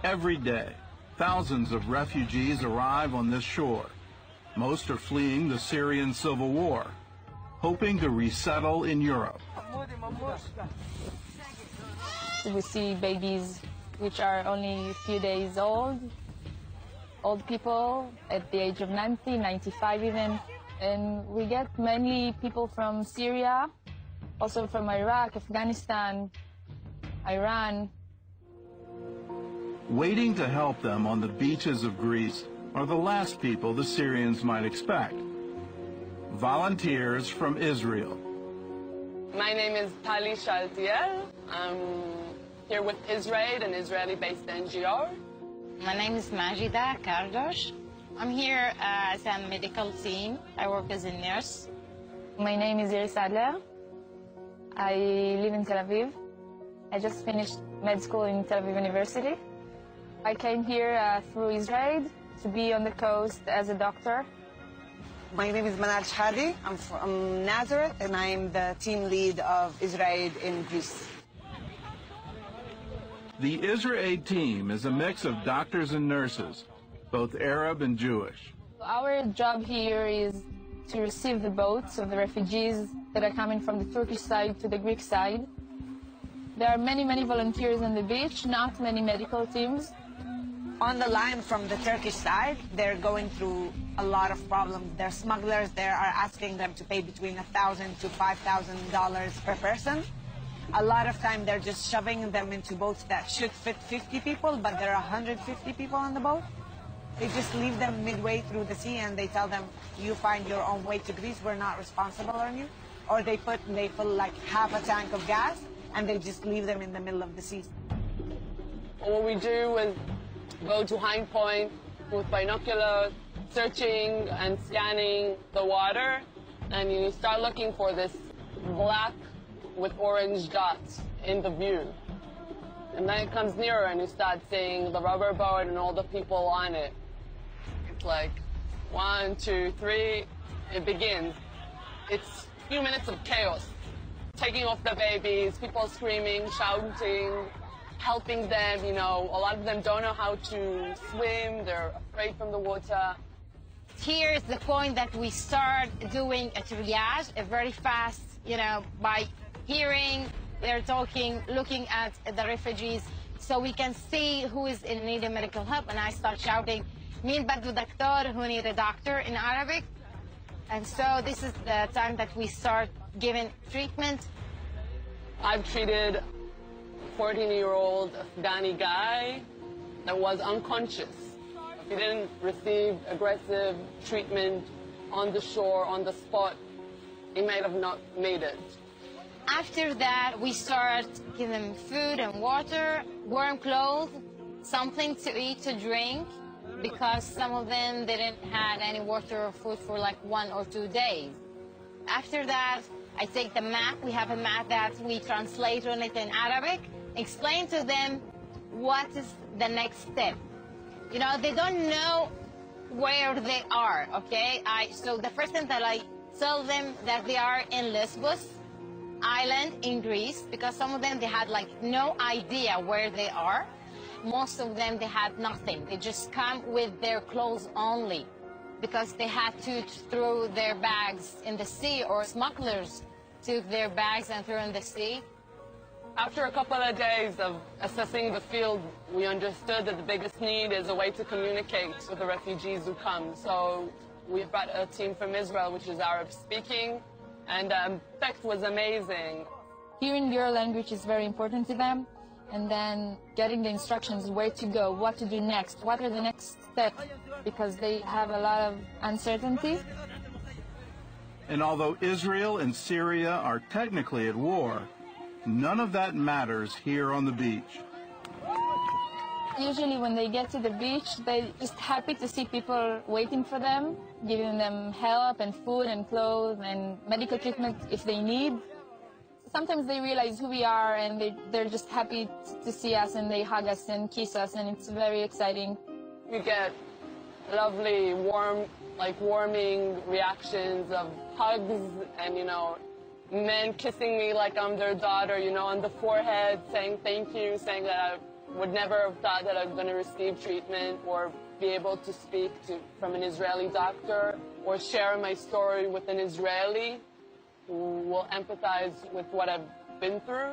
Every day, thousands of refugees arrive on this shore. Most are fleeing the Syrian civil war, hoping to resettle in Europe. We see babies which are only a few days old people at the age of 90, 95 even. And we get mainly people from Syria, also from Iraq, Afghanistan, Iran. Waiting to help them on the beaches of Greece are the last people the Syrians might expect. Volunteers from Israel. My name is Tali Shaltiel. I'm here with Israel, an Israeli-based NGO. My name is Majida Kardosh. I'm here as a medical team. I work as a nurse. My name is Iris Adler. I live in Tel Aviv. I just finished med school in Tel Aviv University. I came here through Israel to be on the coast as a doctor. My name is Manal Shadi. I'm from Nazareth, and I'm the team lead of Israel in Greece. The Israel team is a mix of doctors and nurses, both Arab and Jewish. Our job here is to receive the boats of the refugees that are coming from the Turkish side to the Greek side. There are many, many volunteers on the beach, not many medical teams. On the line from the Turkish side, they're going through a lot of problems. Their smugglers there are asking them to pay between $1,000 to $5,000 per person. A lot of time they're just shoving them into boats that should fit 50 people, but there are 150 people on the boat. They just leave them midway through the sea and they tell them, you find your own way to Greece, we're not responsible on you. Or they fill like half a tank of gas and they just leave them in the middle of the sea. What we do is go to Hind Point with binoculars, searching and scanning the water, and you start looking for this black with orange dots in the view. And then it comes nearer and you start seeing the rubber boat and all the people on it. It's like 1, 2, 3, it begins. It's a few minutes of chaos. Taking off the babies, people screaming, shouting, helping them, you know. A lot of them don't know how to swim, they're afraid from the water. Here is the point that we start doing a triage, a very fast, by hearing, they're talking, looking at the refugees, so we can see who is in need of medical help. And I start shouting, "Min baddu doctor," who need a doctor in Arabic. And so this is the time that we start giving treatment. I've treated a 14-year-old Afghani guy that was unconscious. He didn't receive aggressive treatment on the shore, on the spot, he might have not made it. After that, we start giving them food and water, warm clothes, something to eat, to drink, because some of them didn't have any water or food for like 1 or 2 days. After that, I take the map. We have a map that we translate on it in Arabic, explain to them what is the next step. They don't know where they are, okay? So the first thing that I tell them that they are in Lesbos island in Greece, because some of them, they had like no idea where they are. Most of them, they had nothing. They just come with their clothes only because they had to throw their bags in the sea, or smugglers took their bags and threw in the sea. After a couple of days of assessing the field, we understood that the biggest need is a way to communicate with the refugees who come. So we brought a team from Israel, which is Arab-speaking, and the effect was amazing. Hearing your language is very important to them, and then getting the instructions where to go, what to do next, what are the next steps, because they have a lot of uncertainty. And although Israel and Syria are technically at war, none of that matters here on the beach. Usually when they get to the beach, they're just happy to see people waiting for them, giving them help and food and clothes and medical treatment if they need. Sometimes they realize who we are and they're just happy to see us, and they hug us and kiss us, and it's very exciting. We get lovely, warming reactions of hugs and, men kissing me like I'm their daughter, on the forehead, saying thank you, saying that would never have thought that I'm going to receive treatment or be able to speak from an Israeli doctor or share my story with an Israeli who will empathize with what I've been through.